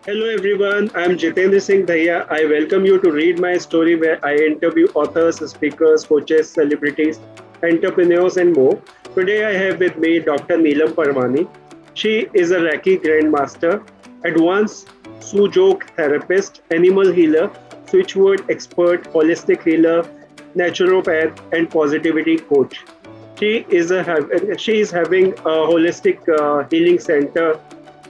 Hello everyone, I am Jitendra Singh Dhaya. I welcome you to read my story where I interview authors, speakers, coaches, celebrities, entrepreneurs and more. Today I have with me Dr. Neelam Parwani. She is a Reiki Grandmaster, advanced Su-Jok therapist, animal healer, Switchword expert, holistic healer, naturopath and positivity coach. She is having a holistic healing center,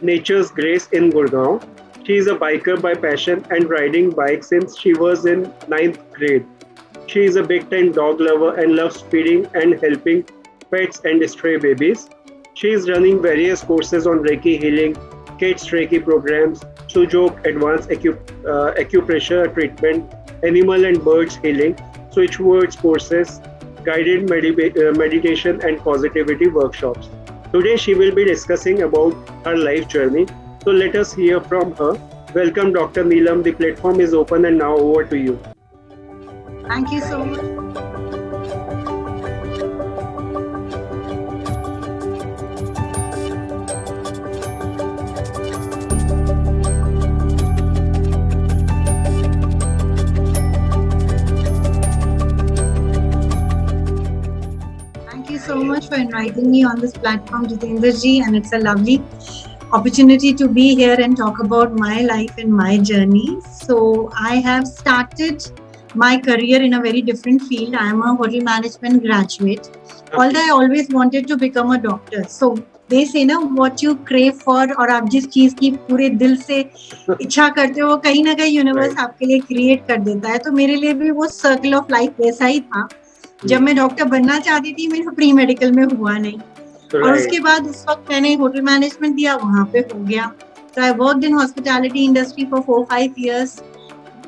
Nature's Grace in Gurgaon. She is a biker by passion and riding bikes since she was in ninth grade. She is a big time dog lover and loves feeding and helping pets and stray babies. She is running various courses on Reiki healing, kids Reiki programs, Su-Jok advanced acupressure treatment, animal and birds healing, Switchwords courses, guided meditation and positivity workshops. Today she will be discussing about her life journey. So let us hear from her. Welcome Dr. Neelam. The platform is open and now over to you. Thank you so much. Thank you so much for inviting me on this platform, Jitendra ji, and it's a lovely opportunity to be here and talk about my life and my journey. So, I have started my career in a very different field. I am a hotel management graduate. Although I always wanted to become a doctor. So, they say ना what you crave for और आप जिस चीज की पूरे दिल से इच्छा करते हो वो कहीं ना कहीं यूनिवर्स आपके लिए क्रिएट कर देता है. तो मेरे लिए भी वो सर्कल ऑफ लाइफ वैसा ही था. जब मैं डॉक्टर बनना चाहती थी मेरा प्री मेडिकल में हुआ नहीं. और उसके बाद उस वक्त मैंने होटल मैनेजमेंट दिया, वहां पे हो गया. So I worked in hospitality industry for 4-5 years.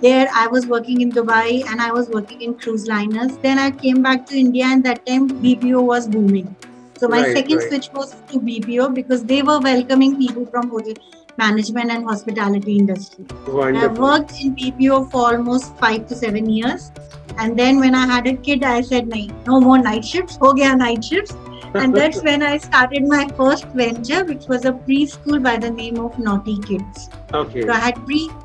There I was working in Dubai and I was working in cruise liners. Then I came back to India and that time BPO was booming. So my second switch was to BPO because they were welcoming people from hotel management and hospitality industry. I worked in BPO for almost 5 to 7 years. And then when I had a kid, I said, no more night shifts, ho gaya night shifts. And that's when I started my first venture, which was a preschool by the name of Naughty Kids. Okay. So I had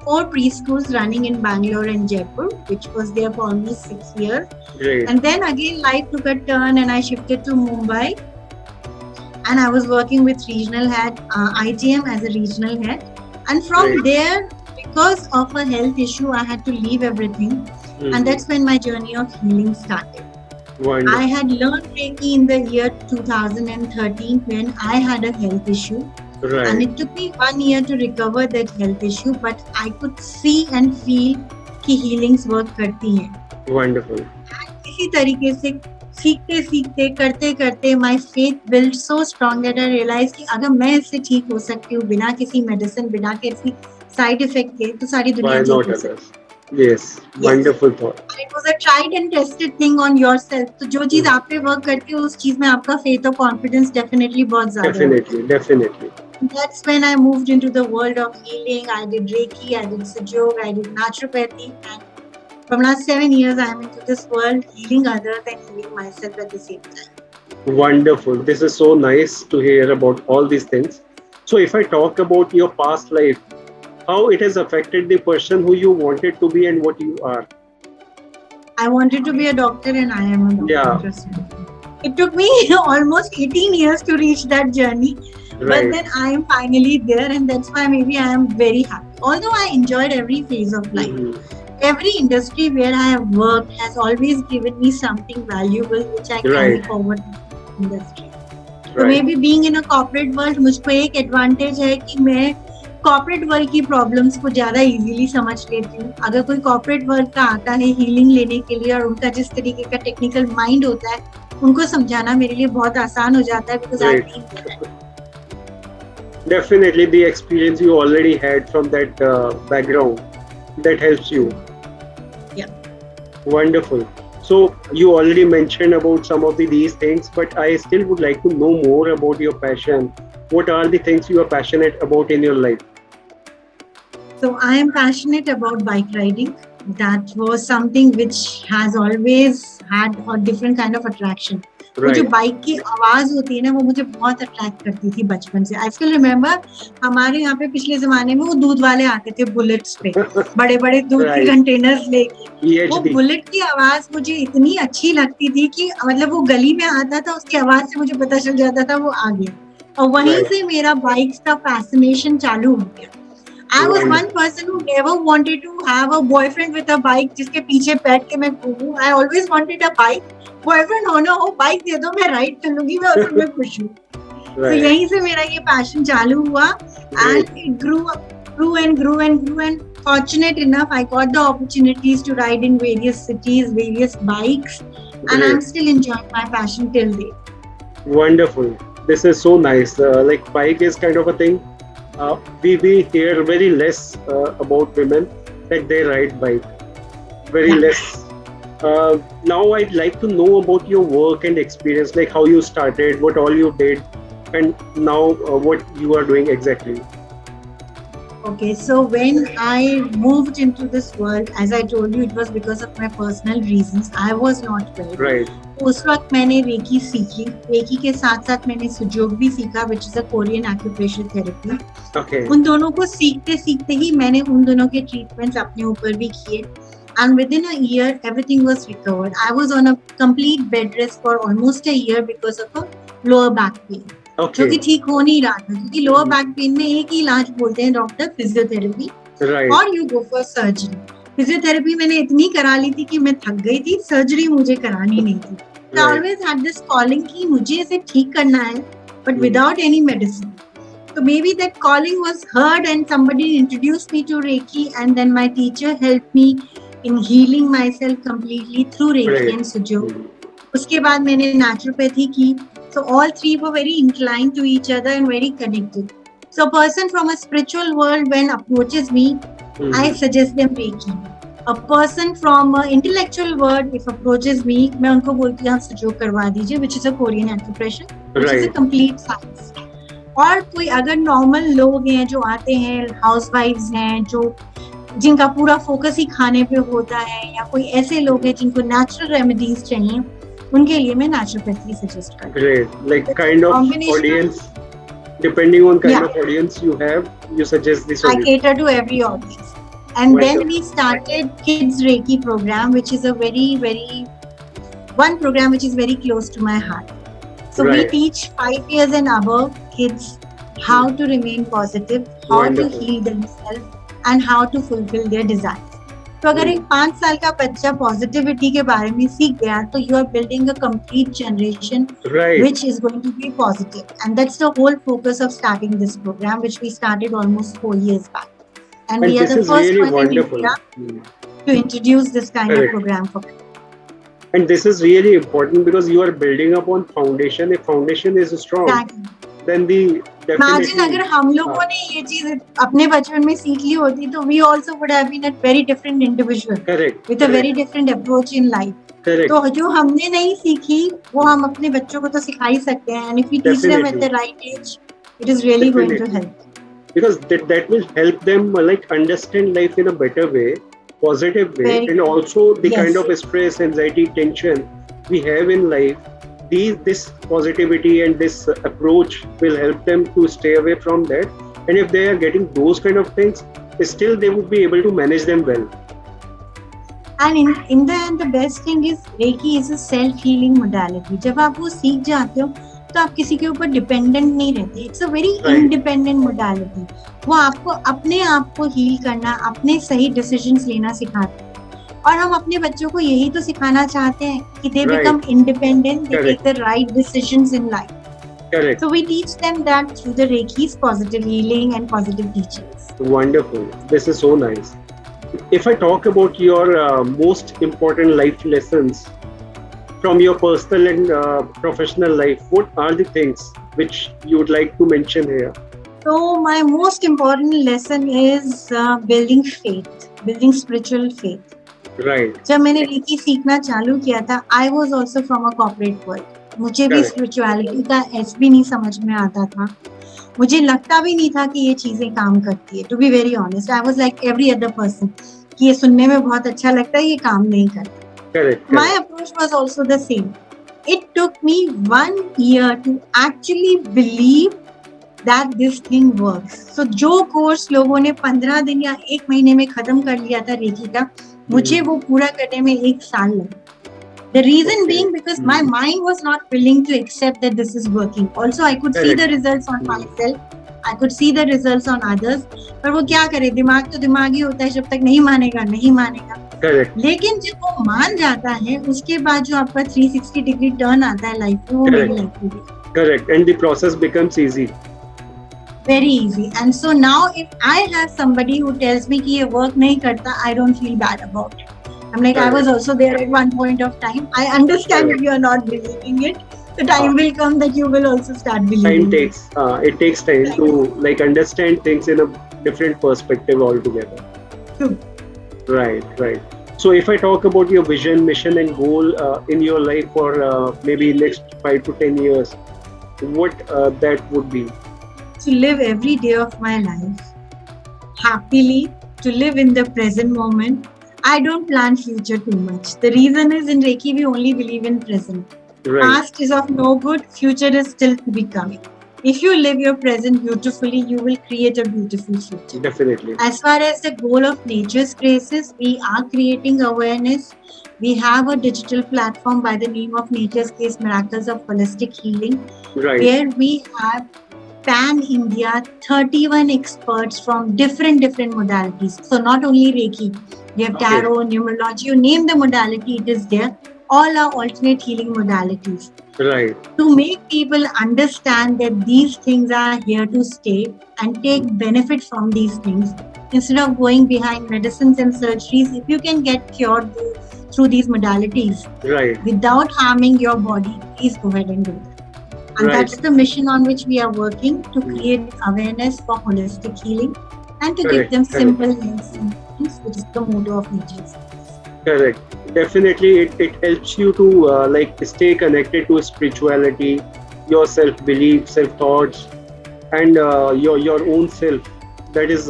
4 preschools running in Bangalore and Jaipur, which was there for almost 6 years. Great. And then again, life took a turn and I shifted to Mumbai. And I was working with regional head, ITM as a regional head. And from there, because of a health issue, I had to leave everything. And that's when my journey of healing started. Wonderful. I had learned Reiki in the year 2013 when I had a health issue. Right. And it took me 1 year to recover that health issue, but I could see and feel कि healings work करती हैं. Wonderful. And इसी तरीके से सीखते सीखते करते करते my faith built so strong that I realized कि अगर मैं इससे ठीक हो सकती हूँ बिना किसी medicine, बिना किसी side effect के, तो सारी दुनिया ठीक हो सकती है. Yes, wonderful thought. It was a tried and tested thing on yourself. तो जो चीज आप पे वर्क करती है उस चीज में आपका faith और confidence definitely बहुत ज़्यादा है. Definitely. That's when I moved into the world of healing. I did Reiki, I did Su-Jok, I did Naturopathy, and from last 7 years I am into this world, healing others and healing myself at the same time. Wonderful. This is so nice to hear about all these things. So if I talk about your past life, how it has affected the person who you wanted to be and what you are. I wanted to be a doctor and I am a doctor. Yeah. It took me almost 18 years to reach that journey. Right. But then I am finally there and that's why maybe I am very happy. Although I enjoyed every phase of life. Every industry where I have worked has always given me something valuable which I carry forward in the industry. So maybe being in a corporate world, मुझको एक advantage है कि मैं corporate world की problems को ज्यादा easily समझ लेती हूँ. अगर कोई कॉर्पोरेट वर्ल्ड का आता है हीलिंग लेने के लिए और उनका जिस तरीके का टेक्निकल माइंड होता है उनको समझाना मेरे लिए बहुत आसान हो जाता है because I've been there. Definitely the experience you already had from that background that helps you. Yeah. Wonderful. So you already mentioned about some of these things, but I still would like to know more about your passion. What are the things you are passionate about in your life? So I am passionate about bike riding. That was something which has always had a different kind of attraction. वो जो Right. Bike की आवाज होती है ना, वो मुझे बहुत अट्रैक्ट करती थी बचपन से। आई स्टिल रिमेम्बर, हमारे यहाँ पे पिछले जमाने में वो दूध वाले आते थे बुलेट्स पे, बड़े बड़े दूध के Right. कंटेनर्स लेके। वो PhD. बुलेट की आवाज मुझे इतनी अच्छी लगती थी कि मतलब वो गली में आता था, उसकी आवाज से मुझे पता चल जाता था वो आ गया। और वहीं Right. से मेरा बाइक्स का फैसिनेशन चालू हो गया। I was one Wonderful. person who never wanted to have a boyfriend with a bike जिसके पीछे बैठ के मैं घूमूं. I always wanted a bike. Boyfriend हो ना हो, बाइक दे दो, मैं राइड कर लूंगी, मैं उसी में खुश हूँ। तो Right. यहीं से मेरा ये पैशन चालू हुआ Great. and it grew and grew and grew and fortunate enough I got the opportunities to ride in various cities, various bikes, and I'm Great. still enjoying my passion till date. Wonderful. This is so nice. Like bike is kind of a thing. We hear very less about women that they ride bike. Very Yeah. less. Now I'd like to know about your work and experience, like how you started, what all you did, and now what you are doing exactly. Okay, so when I moved into this world, as I told you, it was because of my personal reasons. I was not well. Right. उस वक्त मैंने recce सीखी, recce के साथ साथ मैंने Sujok भी सीखा, which is a Korean acupressure therapy. Okay. उन दोनों को सीखते सीखते ही मैंने उन दोनों के ट्रीटमेंट्स अपने ऊपर भी किए, and within a year everything was recovered. I was on a complete bed rest for almost a year because of a lower back pain. जो Okay. कि ठीक हो नहीं रहा था, क्योंकि लोअर बैक पेन में एक ही इलाज बोलते हैं डॉक्टर, फिजियोथेरेपी, Right. और you go for surgery. Physiotherapy मैंने इतनी करा ली थी कि मैं थक गई थी, सर्जरी मुझे करानी नहीं थी। I always had this calling कि मुझे इसे ठीक करना है, but without any medicine. So maybe that calling was heard and somebody introduced me to Reiki, and then my teacher helped me in healing myself completely through Reiki Right. and Su-Jok. उसके बाद मैंने naturopathy की. So all three were very inclined to each other and very connected. So a person from a spiritual world when approaches me, I suggest them Reiki. A person from an intellectual world if approaches me, मैं उनको बोलती हूँ आप Su-Jok करवा दीजिए, which is a Korean acupressure, which is a Right. complete science. और कोई अगर नॉर्मल लोग हैं जो आते हैं, हाउसवाइफ्स हैं जो जिनका पूरा फोकस ही खाने पे होता है, या कोई ऐसे लोग हैं जिनको नेचुरल रेमेडीज चाहिए, उनके लिए मैं नेचुरोपैथी सजेस्ट करती हूँ. Great. Like kind of Combination of- audience, depending on kind Yeah. of audience you have, you suggest this. I cater to every audience. And Wonderful. then we started Kids Reiki program, which is a one program which is very close to my heart. So we Right. teach 5 years and above kids how to remain positive, how Wonderful. to heal themselves, and how to fulfill their desires. तो अगर एक 5 साल का बच्चा positivity के बारे में सीख गया, तो you are building a complete generation Right. which is going to be positive. And that's the whole focus of starting this program, which we started almost 4 years back. And we are this the is first really one in wonderful. India to introduce this kind Correct. of program for people. And this is really important because you are building upon foundation. If foundation is strong, Exactly. then the Imagine definitely. अगर हम लोगों ने ये चीज अपने बचपन में सीख ली होती, तो we also would have been a very different individual Correct. with a very different approach in life. Correct. तो जो हमने नहीं सीखी वो हम अपने बच्चों को तो सिखा ही सकते हैं, and if we teach them at the right age, it is really going to Definitely. help. Because that will help them like understand life in a better way, positive way, Very and also the Yes. kind of stress, anxiety, tension we have in life. This positivity and this approach will help them to stay away from that. And if they are getting those kind of things, still they would be able to manage them well. And in the end, the best thing is Reiki is a self-healing modality. जब आप वो सीख जाते हो, तो आप किसी के ऊपर डिपेंडेंट नहीं रहते. It's a very independent modality. वो आपको अपने आप को हील करना, अपने सही डिसीजंस लेना सिखाते हैं. और हम अपने बच्चों को यही तो सिखाना चाहते हैं कि they become independent, they take the right decisions in life. Correct. So we teach them that through the Reiki's positive healing and positive teachings. Wonderful. This is so nice. If I talk about your most important life lessons from your personal and professional life, what are the things which you would like to mention here? So my most important lesson is building faith, building spiritual faith. Right. जब मैंने recce सीखना चालू किया था, I was also from a corporate world. मुझे भी spirituality का S भी नहीं समझ में आता था. मुझे लगता भी नहीं था कि ये चीजें काम करती है. To be very honest, I was like every other person कि ये सुनने में बहुत अच्छा लगता है, ये काम नहीं करता. Correct. My approach was also the same. It took me 1 year to actually believe that this thing works. So जो कोर्स लोगों ने 15 दिन या 1 महीने में खत्म कर लिया था रेकी का, मुझे वो पूरा करने में 1 साल लगा. The reason being because my mind was not willing to accept that this is working. Also, I could see the results on myself. I could see the results on others. पर वो क्या करे, दिमाग तो दिमाग ही होता है, जब तक नहीं मानेगा नहीं मानेगा. Correct. लेकिन जब वो मान जाता है, उसके बाद जो आपका 360 डिग्री टर्न आता है लाइफ में, वो मेरी लाइफ में. Correct. And the process becomes easy. Very easy. And so now if I have somebody who tells me कि ये work नहीं करता, I don't feel bad about it. I'm like, I was also there at one point of time. I understand if you are not believing it. The time will come that you will also start believing it. It takes time to like understand things in a different perspective altogether. True. Right. So if I talk about your vision, mission and goal in your life for maybe next 5 to 10 years, what that would be? To live every day of my life happily, to live in the present moment. I don't plan future too much. The reason is in Reiki, we only believe in present. Right. Past is of no good, future is still to be coming. If you live your present beautifully, you will create a beautiful future. Definitely. As far as the goal of Nature's Graces, we are creating awareness. We have a digital platform by the name of Nature's Grace Miracles of Holistic Healing, Right. where we have pan-India 31 experts from different modalities. So not only Reiki, we have tarot, numerology, you name the modality, it is there. All are alternate healing modalities. Right. To make people understand that these things are here to stay and take benefit from these things, instead of going behind medicines and surgeries, if you can get cured through these modalities, Right. without harming your body, please go ahead and do that. And Right. that's the mission on which we are working, to create awareness for holistic healing and to give them simple things, which is the motto of Nature's. Correct. Definitely, it helps you to like stay connected to spirituality, your self-belief, self-thoughts, and your own self. That is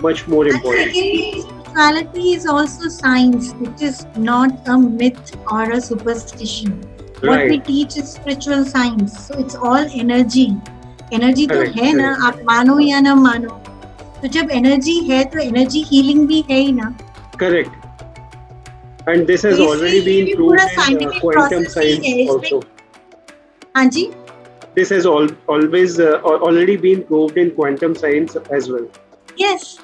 much more important. And secondly, spirituality is also science. It is not a myth or a superstition. What we teach is spiritual science. So it's all energy. Energy तो है ना, आप मानो या ना मानो. तो जब energy है तो energy healing भी है ही ना. Correct. And this has already been proved in quantum science also. हाँ जी. This has already been proved in quantum science as well. Yes,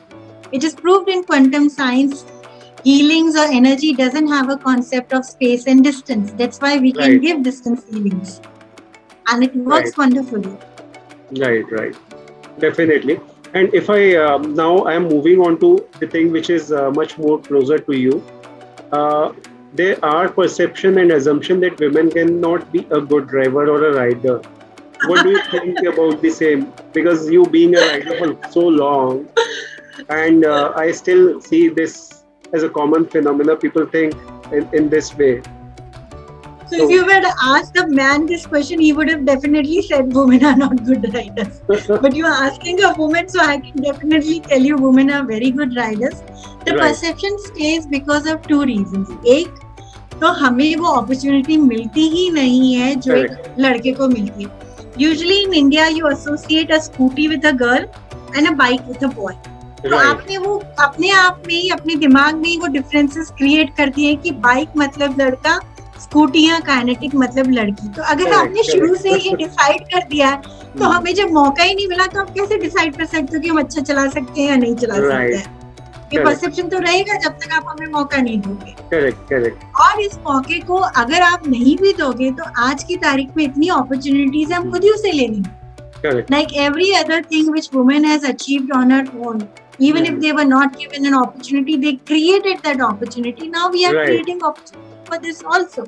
it is proved in quantum science. Healings or energy doesn't have a concept of space and distance. That's why we can give distance healings. And it works wonderfully. Right. Definitely. And if I now I am moving on to the thing which is much more closer to you. There are perception and assumption that women cannot be a good driver or a rider. What do you think about the same? Because you being a rider for so long, and I still see this as a common phenomenon. People think in this way. So if you were to ask the man this question, he would have definitely said women are not good riders. But you are asking a woman, so I can definitely tell you women are very good riders. The perception stays because of two reasons. एक, तो हमें वो opportunity मिलती ही नहीं है जो एक लड़के को मिलती है. Usually in India, you associate a scooty with a girl and a bike with a boy. तो आपने वो अपने आप में ही अपने दिमाग में ही वो डिफरेंसेस क्रिएट कर दिए कि बाइक मतलब लड़का, स्कूटी या काइनेटिक मतलब लड़की. तो अगर आपने शुरू से ही डिसाइड कर दिया है, तो हमें जब मौका ही नहीं मिला तो आप कैसे डिसाइड कर सकते हो कि हम अच्छा चला सकते हैं या नहीं चला सकते हैं. ये परसेप्शन तो रहेगा जब तक आप हमें मौका नहीं दोगे. करेक्ट. और इस मौके को अगर आप नहीं भी दोगे तो आज की तारीख में इतनी अपॉर्चुनिटीज हम खुद ही उसे ले लेंगे. Like every other thing which woman has achieved on her own, even if they were not given an opportunity, they created that opportunity. Now we are creating opportunity for this also.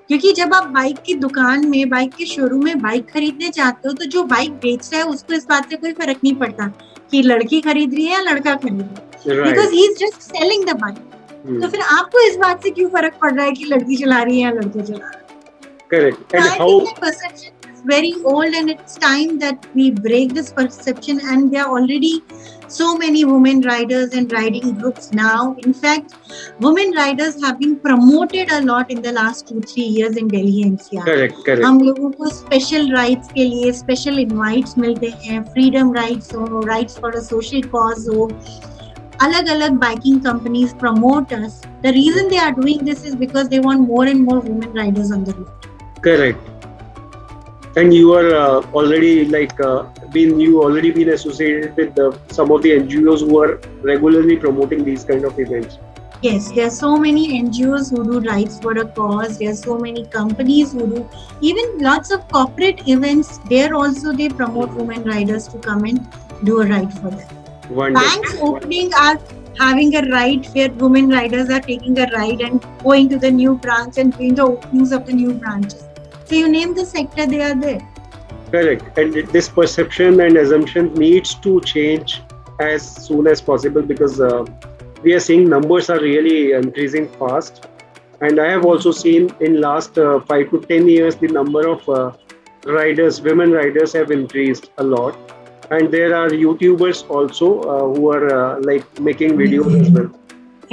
क्योंकि जब आप bike की दुकान में, bike के showroom में bike खरीदने जाते हो, तो जो बाइक बेच रहा है उसको इस बात से कोई फर्क नहीं पड़ता कि लड़की खरीद रही है या लड़का खरीद रहा है, because he is just selling the bike. तो फिर आपको इस बात से क्यों फर्क पड़ रहा है कि लड़की चला रही है या लड़का चला रहा है? Correct. And I think that perception is very old, and it's time that we break this perception. And there are already so many women riders and riding groups now. In fact, women riders have been promoted a lot in the last 2-3 years in Delhi NCR. Correct, correct. हम लोगों को special rights के लिए special invites मिलते हैं, freedom rights हो, rights for a social cause हो, अलग अलग biking companies promote us. The reason they are doing this is because they want more and more women riders on the road. Correct. And you are already already been associated with some of the NGOs who are regularly promoting these kind of events. Yes, there are so many NGOs who do rides for a cause. There are so many companies who do, even lots of corporate events. There also they promote women riders to come and do a ride for them. Wonderful. Banks opening are having a ride where women riders are taking a ride and going to the new branch and doing the openings of the new branches. So you name the sector, they are there. Correct. And this perception and assumption needs to change as soon as possible, because we are seeing numbers are really increasing fast. And I have also seen in last 5 to 10 years, the number of women riders have increased a lot. And there are YouTubers also who are making videos as well.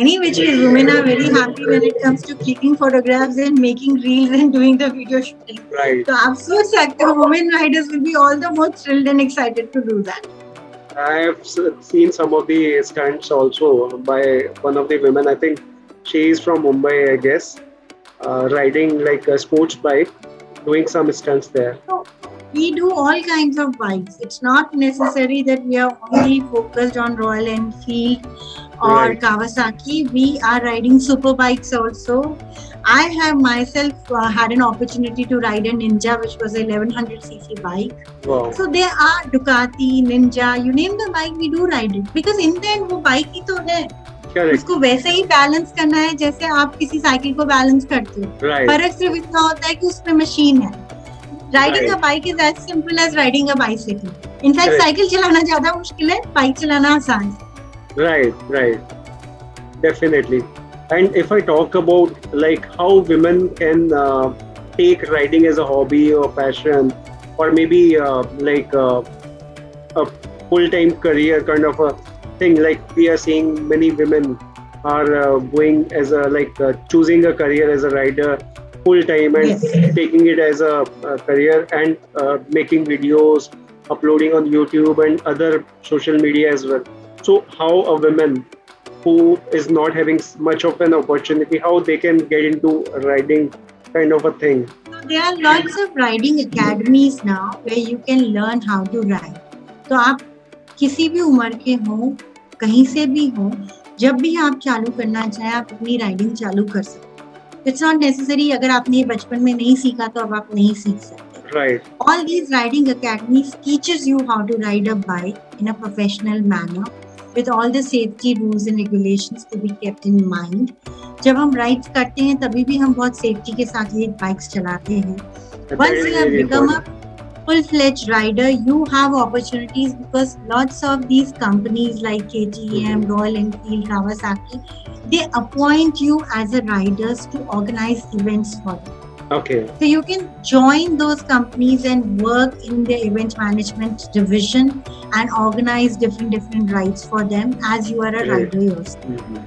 Any which ways, women are very happy when it comes to clicking photographs and making reels and doing the video shooting. Right. So आप सोच सकते हो women riders will be all the more thrilled and excited to do that. I have seen some of the stunts also by one of the women. I think she is from Mumbai, I guess, riding like a sports bike, doing some stunts there. So we do all kinds of bikes. It's not necessary that we are only focused on Royal Enfield or Right. Kawasaki. We are riding super bikes also. I have myself had an opportunity to ride a Ninja, which was a 1100cc bike. Wow. So there are Ducati, Ninja, you name the bike, we do ride it. Because in the end वो bike ही तो है. Correct. उसको वैसे ही balance करना है जैसे आप किसी साइकिल को बैलेंस करते हो. Right. फर्क सिर्फ इतना होता है कि उसमें मशीन है. Riding Right. a bike is as simple as riding a bicycle. In fact, Correct. Cycle चलाना ज्यादा मुश्किल है, बाइक चलाना आसान है. Right, right. Definitely. And if I talk about like how women can take riding as a hobby or passion, or maybe a full-time career kind of a thing, like we are seeing many women are going as a choosing a career as a rider full-time and Yes. taking it as a career and making videos, uploading on YouTube and other social media as well. So how a woman who is not having much of an opportunity, how they can get into riding kind of a thing? So there are lots of riding academies now where you can learn how to ride. तो आप किसी भी उम्र के हो, कहीं से भी हो, जब भी आप चालू करना चाहें, आप अपनी राइडिंग चालू कर सकते हैं. It's not necessary अगर आपने ये बचपन में नहीं सीखा तो अब आप नहीं सीख सकते. Right. All these riding academies teaches you how to ride a bike in a professional manner with all the safety rules and regulations to be kept in mind. जब हम राइड्स करते हैं तभी भी हम बहुत सेफ्टी के साथ ये बाइक्स चलाते हैं. That Once is you have very become important. a full-fledged rider, you have opportunities because lots of these companies like KTM, Royal Enfield, Kawasaki, they appoint you as a riders to organize events for them. Okay. So you can join those companies and work in their event management division and organize different rides for them as you are a Great. rider yourself. Mhm.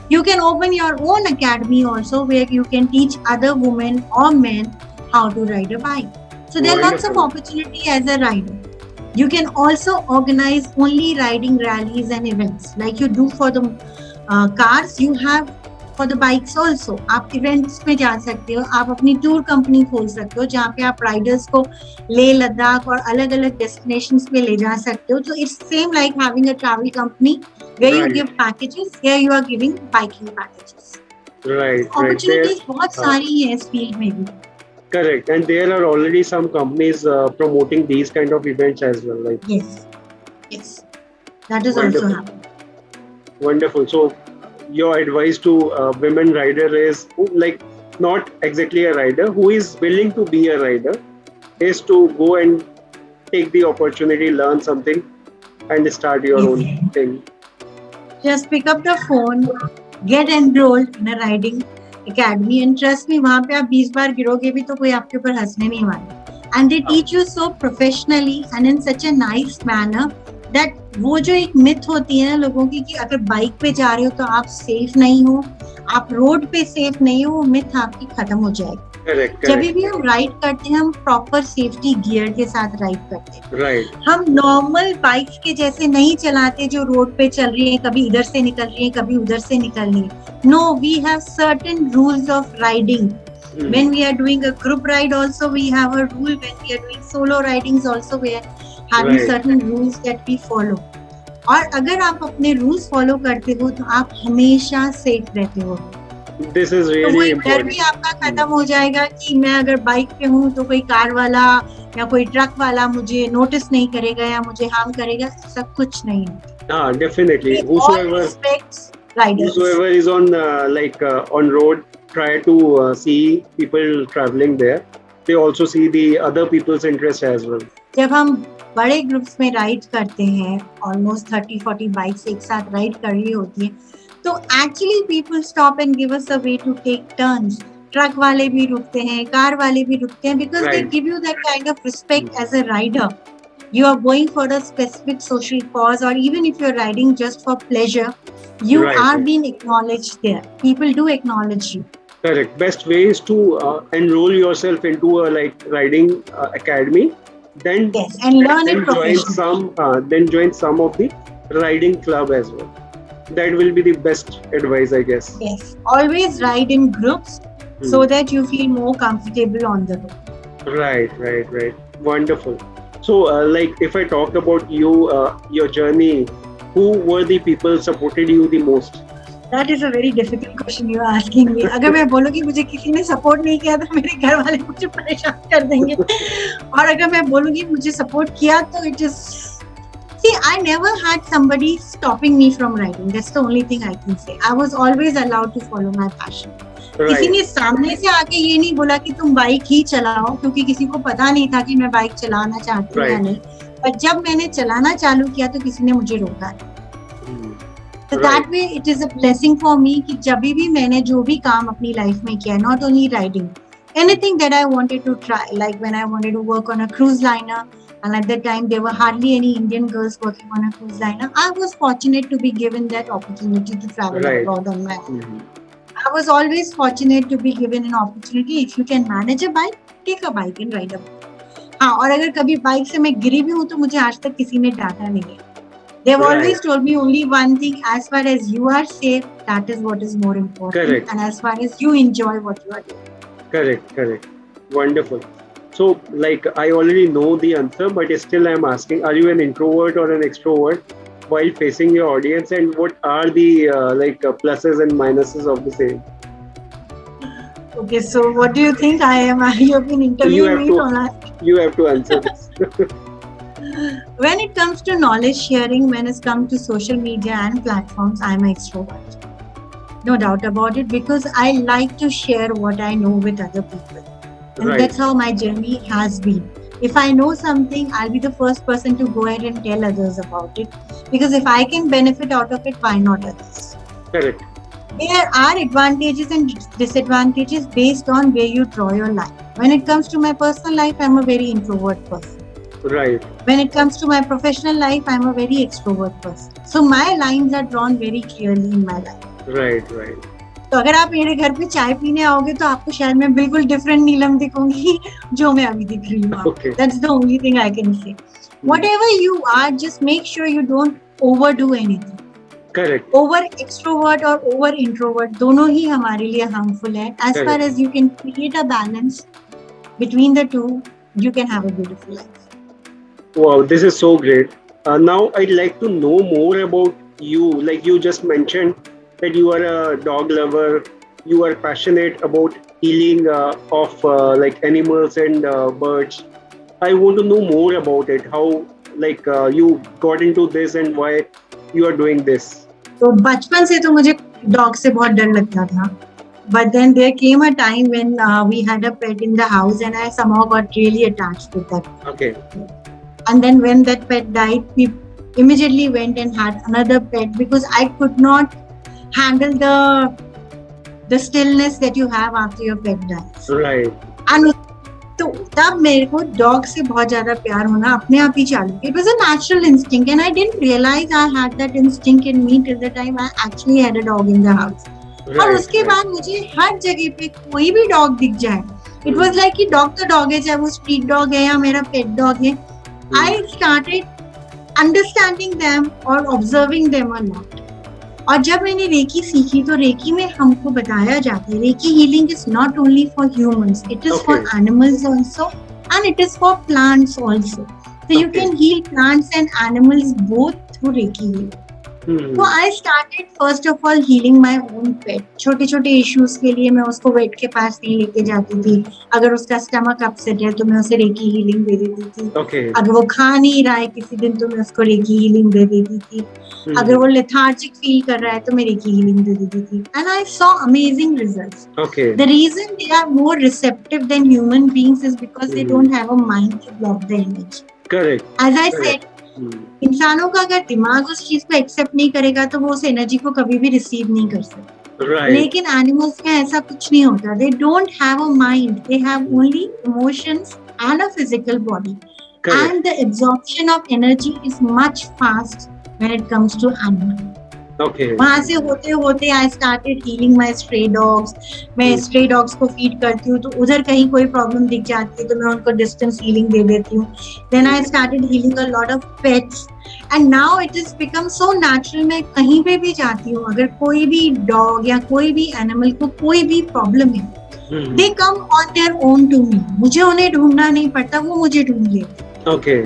You can open your own academy also where you can teach other women or men how to ride a bike. So there are lots of Wonderful. opportunity as a rider. You can also organize only riding rallies and events like you do for the cars. You have for the bikes also. आप events में जा सकते हो, आप अपनी tour company खोल सकते हो जहाँ पे आप riders को लेह लद्दाख और अलग अलग destinations पे ले जा सकते हो. So it's same like having a travel company where you Right. give packages. Here you are giving biking packages. Right. Opportunities There, बहुत सारी हैं इस field में भी. correct. And there are already some companies promoting these kind of events as well. Like Yes, that is also Wonderful. happening. wonderful. So your advice to women rider is who, like not exactly a rider, who is willing to be a rider, is to go and take the opportunity, learn something, and start your own thing. Just pick up the phone, get enrolled in a riding academy, and trust me, वहाँ पे आप 20 बार गिरोगे भी तो कोई आपके ऊपर हंसने नहीं वाला. and they teach you so professionally and in such a nice manner that वो जो एक मिथ होती है ना लोगों की कि अगर बाइक पे जा रहे हो तो आप सेफ नहीं हो, आप रोड पे सेफ नहीं हो, वो मिथ आपकी खत्म हो जाएगी। Correct, जब correct. भी हम राइड करते हैं हम प्रॉपर सेफ्टी गियर के साथ राइड करते हैं। Right. हम नॉर्मल बाइक्स के जैसे नहीं चलाते जो रोड पे चल रही है, कभी इधर से निकल रही है, कभी उधर से निकल रही है। No, we have certain rules of riding. When we are doing a group ride also we have a rule. When we are doing solo ridings also we are having Right. certain rules that we follow. और अगर आप अपने rules follow करते हो तो आप हमेशा safe रहते हो। This is तो वो really एक डर important. भी आपका खत्म हो जाएगा कि मैं अगर बाइक पे हूँ तो कोई कार वाला या कोई ट्रक वाला मुझे नोटिस नहीं करेगा या मुझे हार्म करेगा, ऐसा कुछ नहीं है। Definitely. We all respect riders. Whosoever is on on road, try to see people traveling there. They also see the other people's interest as well. जब हम बड़े ग्रुप्स में राइड करते हैं, ऑलमोस्ट 30-40 बाइक्स एक साथ राइड कर रही होती है, तो actually people stop and give us a way to take turns. Truck वाले भी रुकते हैं, कार वाले भी रुकते हैं, because they give you that kind of respect as a rider. You are going for a specific social cause, or even if you're riding just for pleasure, you are being acknowledged there. People do acknowledge you. Correct. Best way is to enroll yourself into a riding academy. Then yes, and learn it professionally. Then join some of the riding club as well. That will be the best advice, I guess. Yes, always ride in groups so that you feel more comfortable on the road. Right. Wonderful. So, if I talk about you, your journey, who were the people supported you the most? That is a very difficult question you are asking me. अगर मैं बोलूँगी मुझे किसी ने support नहीं किया तो मेरे घर वाले मुझे परेशान कर देंगे, और अगर मैं बोलूँगी मुझे सपोर्ट किया तो it is, see, I never had somebody stopping me from riding. That's the only thing I can say. I was always allowed to follow my passion. किसी ने सामने से आके ये नहीं बोला कि तुम बाइक ही चलाओ, क्योंकि किसी को पता नहीं था कि मैं बाइक चलाना चाहती हूँ या नहीं। पर जब मैंने चलाना चालू किया तो किसी ने मुझे रोका। So that way it is a blessing for me कि जब भी मैंने जो भी काम अपनी लाइफ में किया, not only riding, anything that I wanted to try, like when I wanted to work on a cruise liner, and at that time there were hardly any Indian girls working on a cruise liner, I was fortunate to be given that opportunity to travel abroad on my own. I was always fortunate to be given an opportunity. If you can manage a bike, take a bike and ride a bike. हाँ, और अगर कभी bike से मैं गिरी भी हूँ तो मुझे आज तक किसी ने डांटा नहीं है। They've always told me only one thing: as far as you are safe, that is what is more important. Correct. And as far as you enjoy what you are doing. Correct. Wonderful. So, I already know the answer, but still I'm asking: are you an introvert or an extrovert while facing your audience, and what are the pluses and minuses of the same? Okay, so what do you think I am? You have been interviewing me for last. You have to answer this. When it comes to knowledge sharing, when it comes to social media and platforms, I'm an extrovert. No doubt about it, because I like to share what I know with other people. And that's how my journey has been. If I know something, I'll be the first person to go ahead and tell others about it. Because if I can benefit out of it, why not others? Correct. There are advantages and disadvantages based on where you draw your line. When it comes to my personal life, I'm a very introvert person. Right. When it comes to my professional life, I'm a very extrovert person. So my lines are drawn very clearly in my life. Right. तो अगर आप मेरे घर पे चाय पीने आओगे तो आपको शायद मैं बिल्कुल डिफरेंट नीलम दिखूंगी जो मैं अभी दिख रही हूँ। That's the only thing I can say. Whatever you are, just make sure you don't overdo anything. Correct. Over extrovert or over introvert दोनों ही हमारे लिए harmful है. As far as you can create a balance between the two, you can have a beautiful life. Wow, this is so great. Now I'd like to know more about you. Like you just mentioned that you are a dog lover. You are passionate about healing of animals and birds. I want to know more about it. How you got into this and why you are doing this. तो बचपन से तो मुझे dog से बहुत डर लगता था. But then there came a time when we had a pet in the house and I somehow got really attached with that. Okay. And then when that pet died, we immediately went and had another pet because I could not handle the stillness that you have after your pet dies. Right. And so तब मेरे को dog से बहुत ज्यादा प्यार होना अपने आप ही चालू। It was a natural instinct and I didn't realise I had that instinct in me till the time I actually had a dog in the house. और Right, उसके right. बाद मुझे हर जगह पे कोई भी डॉग दिख जाए, इट वाज लाइक कि डॉग तो डॉग है, चाहे वो स्ट्रीट डॉग है या मेरा पेट डॉग है। आई स्टार्टेड अंडरस्टैंडिंग देम और ऑब्जर्विंग देम अ लॉट। और जब मैंने रेकी सीखी तो रेकी में हमको बताया जाता है recce healing is not only for humans, it is for Okay, animals also and it is for plants also. So you okay. can heal plants and animals both through Reiki healing. तो Hmm. I started first of all healing my own pet. छोटे छोटे issues के लिए मैं उसको wait के पास नहीं लेके जाती थी। अगर उसका स्टमक अपसेट है तो मैं उसे रेकी हीलिंग दे देती थी। Okay. अगर वो खा नहीं रहा है किसी दिन तो मैं उसको रेकी हीलिंग दे देती थी। अगर वो Hmm. लेथार्जिक फील कर रहा है तो मैं रेकी हीलिंग दे देती थी and I saw amazing results. Okay. The reason they are more receptive than human beings is because they Hmm. don't have a mind to block the energy. Correct. As I Correct. said, इंसानों का अगर दिमाग उस चीज को accept नहीं करेगा तो वो उस एनर्जी को कभी भी रिसीव नहीं कर सकता। Right. लेकिन एनिमल्स में ऐसा कुछ नहीं होता। They don't have a mind, they have only emotions and a physical body Correct. And the absorption of energy is much fast when it comes to animal. Okay. वहां से होते होते I started healing my stray dogs. मैं stray dogs को feed करती हूँ तो उधर कहीं कोई प्रॉब्लम दिख जाती है तो मैं उनको डिस्टेंस हीलिंग दे देती हूँ। Then I started healing a lot of pets and now it is become so natural. मैं कहीं पे भी जाती हूँ, अगर कोई भी डॉग या कोई भी एनिमल को कोई भी प्रॉब्लम है, they come on their own to me. मुझे उन्हें ढूंढना नहीं पड़ता, वो मुझे ढूंढ लेते। Okay.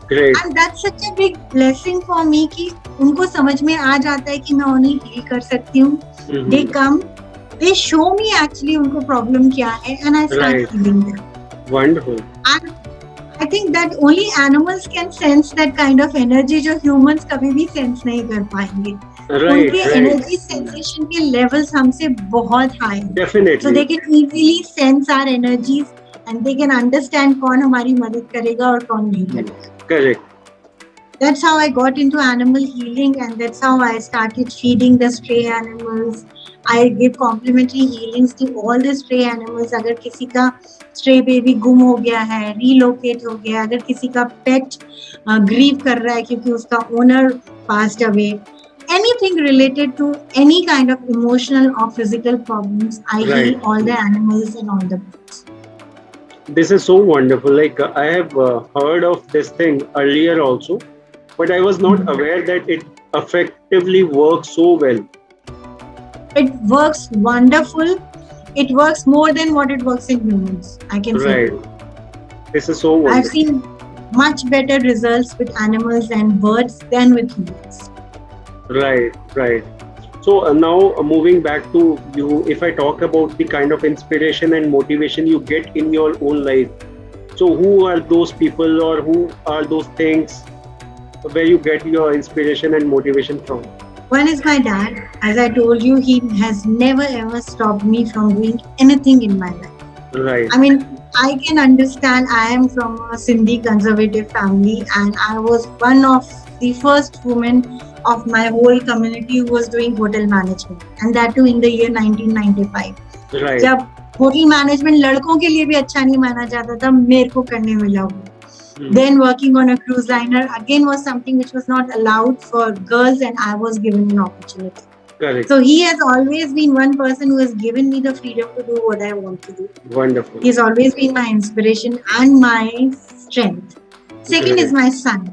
Great. And that's such a big blessing for me कि उनको समझ में आ जाता है कि मैं उन्हें हील कर सकती हूँ। They come, they show me actually उनको प्रॉब्लम क्या है and I start healing them. Wonderful. And I think that only animals can sense that kind of energy जो ह्यूमंस कभी भी सेंस नहीं कर पाएंगे। Right. उनके Right. एनर्जी सेंसेशन के लेवल्स हमसे बहुत हाई है, so Definitely. They can easily sense our energies and they can understand कौन हमारी मदद करेगा और कौन नहीं करेगा। Correct. That's how I got into animal healing and that's how I started feeding the stray animals. I give complimentary healings to all the stray animals. अगर किसी का stray baby गुम हो गया है, relocate हो गया, अगर किसी का pet grieve कर रहा है क्योंकि उसका owner passed away, anything related to any kind of emotional or physical problems, I heal all the animals and all the pets. This is so wonderful. Like I have heard of this thing earlier also, but I was not aware that it effectively works so well. It works wonderful. It works more than what it works in humans, I can say. Right. This is so I've wonderful. seen much better results with animals and birds than with humans. Right, right. So now moving back to you, if I talk about the kind of inspiration and motivation you get in your own life, so who are those people or who are those things where you get your inspiration and motivation from? One is my dad. As I told you, he has never ever stopped me from doing anything in my life. Right. I mean, I can understand. I am from a Sindhi conservative family and I was one of the first women of my whole community who was doing hotel management, and that too in the year 1995. Right. जब hotel management लड़कों के लिए भी अच्छा नहीं माना जाता था, मेरे को करने मिला वो। Then working on a cruise liner again was something which was not allowed for girls and I was given an opportunity. Correct. So he has always been one person who has given me the freedom to do what I want to do. Wonderful. He's always been my inspiration and my strength. Second is my son.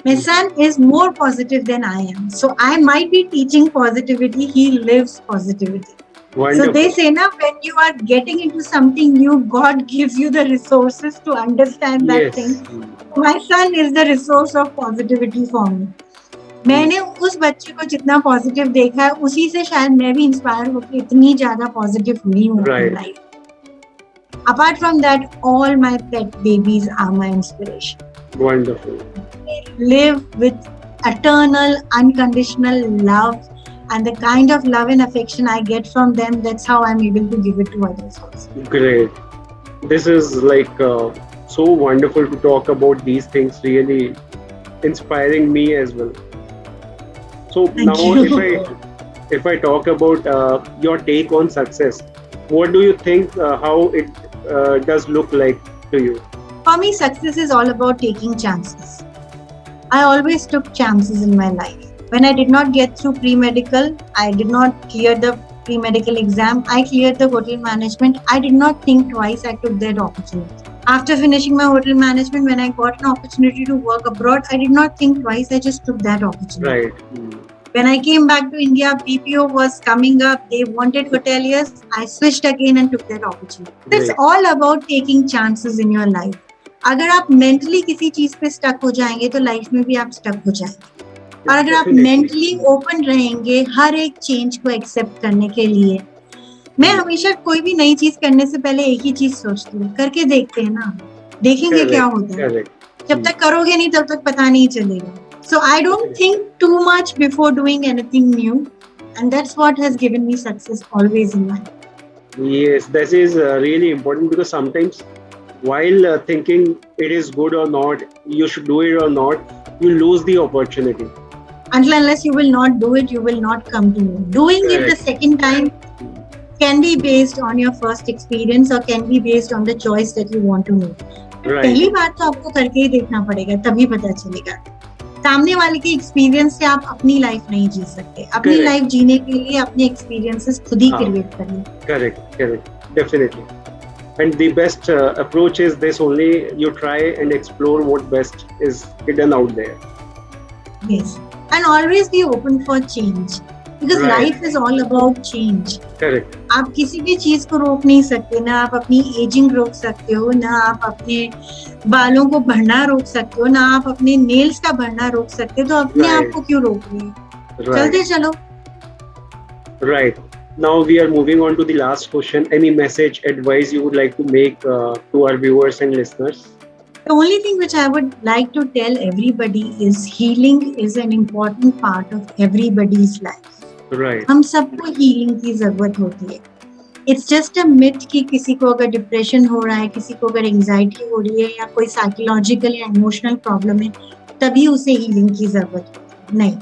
My son is more positive than I am. So I might be teaching positivity, he lives positivity. Wonderful. So they say now when you are getting into something new, God gives you the resources to understand that thing. My son is the resource of positivity for me. मैंने उस बच्चे को जितना positive देखा है उसी से शायद मैं भी इंस्पायर होकर इतनी ज्यादा पॉजिटिव हुई हूँ अपनी life. Apart from that, all my pet babies are my inspiration. Wonderful. They live with eternal, unconditional love. And the kind of love and affection I get from them, that's how I'm able to give it to others also. Great. This is like so wonderful to talk about these things, really inspiring me as well. So Thank now you. if I talk about your take on success, what do you think how it does look like to you? For me, success is all about taking chances. I always took chances in my life. When I did not get through pre-medical, I did not clear the pre-medical exam. I cleared the hotel management. I did not think twice. I took that opportunity. After finishing my hotel management, when I got an opportunity to work abroad, I did not think twice. I just took that opportunity. Right. When I came back to India, BPO was coming up. They wanted hoteliers. I switched again and took that opportunity. It's Right. all about taking chances in your life. अगर आप mentally किसी चीज पे stuck हो जाएंगे तो life में भी आप स्टक हो जाएंगे, और अगर आप Definitely. मेंटली ओपन रहेंगे हर एक चेंज को एक्सेप्ट करने के लिए, मैं हमेशा कोई भी नई चीज करने से पहले एक ही चीज सोचती हूँ, करके देखते हैं ना, देखेंगे क्या होता है। Correct. जब तक करोगे नहीं तब तक पता नहीं चलेगा. So I don't think too much before doing anything new, and that's what has given me success always in life. Yes, this is really important, because sometimes while thinking it is good or not, you should do it or not, you lose the opportunity. Until unless you will not do it, you will not come to know. Doing it the Correct. second time can be based on your first experience or can be based on the choice that you want to make. Right. पहली बात तो आपको करके ही देखना पड़ेगा, तभी पता चलेगा. सामने वाले के एक्सपीरियंस से आप अपनी लाइफ नहीं जी सकते. अपनी Correct. लाइफ जीने के लिए अपने एक्सपीरियंसेस खुद ही क्रिएट करिए. Correct. Definitely. And the best approach is this only: you try and explore what best is hidden out there. Yes, and always be open for change, because Right. life is all about change. Correct. आप किसी भी चीज को रोक नहीं सकते, ना आप अपनी एजिंग रोक सकते हो, ना आप अपने बालों को बढ़ना रोक सकते हो, ना आप अपने नेल्स का बढ़ना रोक सकते हो, तो अपने Right. आप को क्यों रोक रहे हैं? Right. चलते चलो. Right. Now we are moving on to the last question. Any message, advice you would like to make to our viewers and listeners? The only thing which I would like to tell everybody is healing is an important part of everybody's life. Right. हम सबको healing की जरूरत होती है. It's just a myth कि किसी को अगर डिप्रेशन हो रहा है, किसी को अगर एंजाइटी हो रही है या कोई साइकोलॉजिकल या इमोशनल प्रॉब्लम है, तभी उसे हीलिंग की जरूरत होती है. नहीं,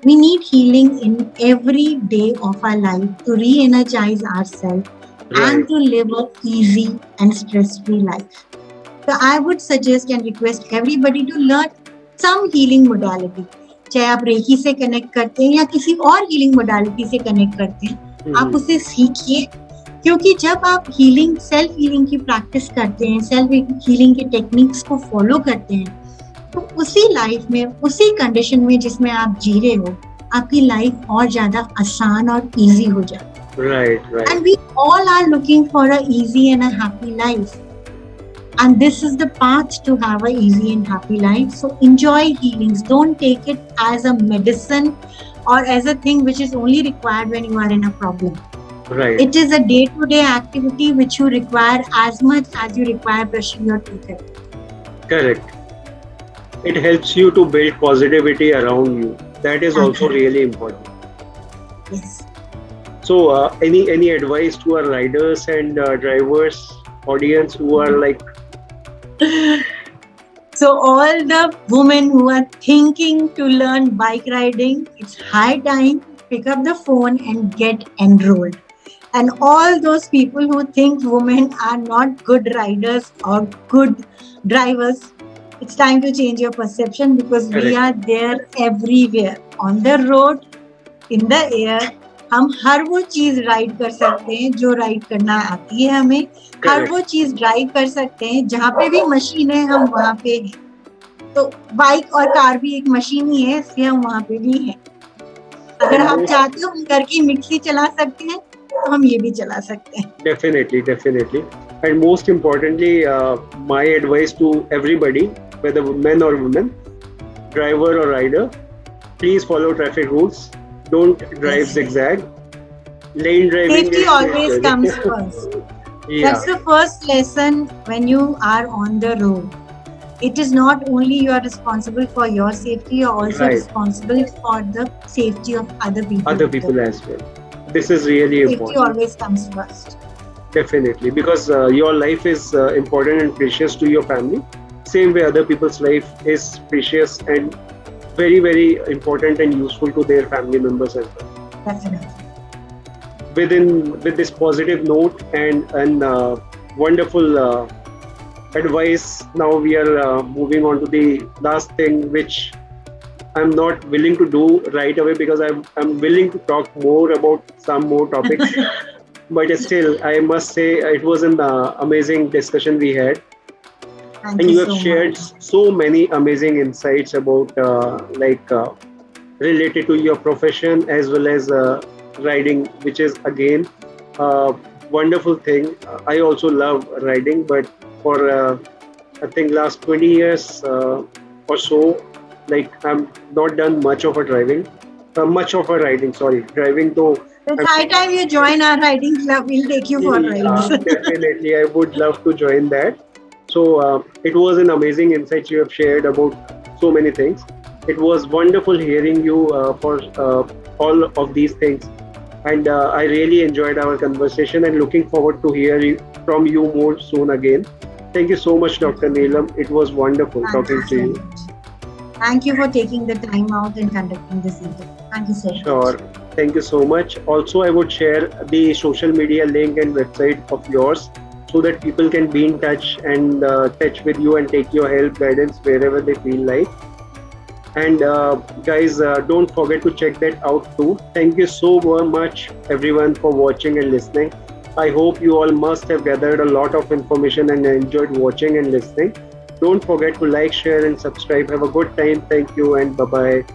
we need healing in every day of our life to re-energize ourselves and Right. to live a easy and stress-free life. So I would suggest and request everybody to learn some healing modality. चाहे आप recce से connect करते हैं या किसी और healing modality से connect करते हैं, आप उसे सीखिए. क्योंकि जब आप हीलिंग, सेल्फ हीलिंग की प्रैक्टिस करते हैं, सेल्फ हीलिंग के टेक्निक्स को फॉलो करते हैं, तो उसी लाइफ में, उसी कंडीशन में जिसमें आप जी रहे हो, आपकी लाइफ और ज्यादा आसान और इजी हो जाती है. Right. And we all are looking for a easy and a happy life. And this is the path to have a easy and happy life. So enjoy healings. Don't take it as a medicine or as a thing which is only required when you are in a problem. Right. It is a day-to-day activity which you require as much as you require brushing your teeth. Correct. It helps you to build positivity around you. That is also really important. Yes. So, any advice to our riders and drivers, audience who are like? So all the women who are thinking to learn bike riding, it's high time to pick up the phone and get enrolled. And all those people who think women are not good riders or good drivers, it's time to change your perception, because we are there everywhere, on the road, in the air. हम हर वो चीज ride कर सकते हैं जो ride करना आती है हमें. हर वो चीज ड्राइव कर सकते हैं. जहाँ पे भी मशीन है हम वहाँ पे हैं. तो बाइक और कार भी एक मशीन ही है, इसलिए हम वहाँ पे भी हैं. अगर आप चाहते हो हम घर की मिक्सी चला सकते हैं, तो हम ये भी चला सकते हैं. Definitely. And most importantly, my advice to everybody, whether men or women, driver or rider, please follow traffic rules. Don't drive zigzag. Lane driving. Safety always comes first. Yeah. That's the first lesson when you are on the road. It is not only you are responsible for your safety, you are also responsible for the safety of other people. Other people as well. This is really important. Safety always comes first. Definitely, because your life is important and precious to your family. Same way, other people's life is precious and very, very important and useful to their family members as well. Definitely. With this positive note and wonderful advice. Now we are moving on to the last thing, which I'm not willing to do right away because I'm willing to talk more about some more topics. But still, I must say it was an amazing discussion we had, Thank and you you have so shared much. so many amazing insights about related to your profession as well as riding, which is again a wonderful thing. I also love riding, but for I think last 20 years or so, like I'm not done much of a driving, much of a riding. Sorry, driving though. It's I'm high time you join our riding club. We'll take you for yeah, rides. definitely. I would love to join that. So it was an amazing insight you have shared about so many things. It was wonderful hearing you for all of these things, and I really enjoyed our conversation and looking forward to hear from you more soon again. Thank you so much, Dr. Neelam. It was wonderful Thank you talking to so you. much. Thank you for taking the time out and conducting this interview. Thank you so much. Sure. Thank you so much. Also, I would share the social media link and website of yours so that people can be in touch and touch with you and take your help guidance wherever they feel like. And guys, don't forget to check that out too. Thank you so much, everyone, for watching and listening. I hope you all must have gathered a lot of information and enjoyed watching and listening. Don't forget to like, share, and subscribe. Have a good time. Thank you, and bye bye.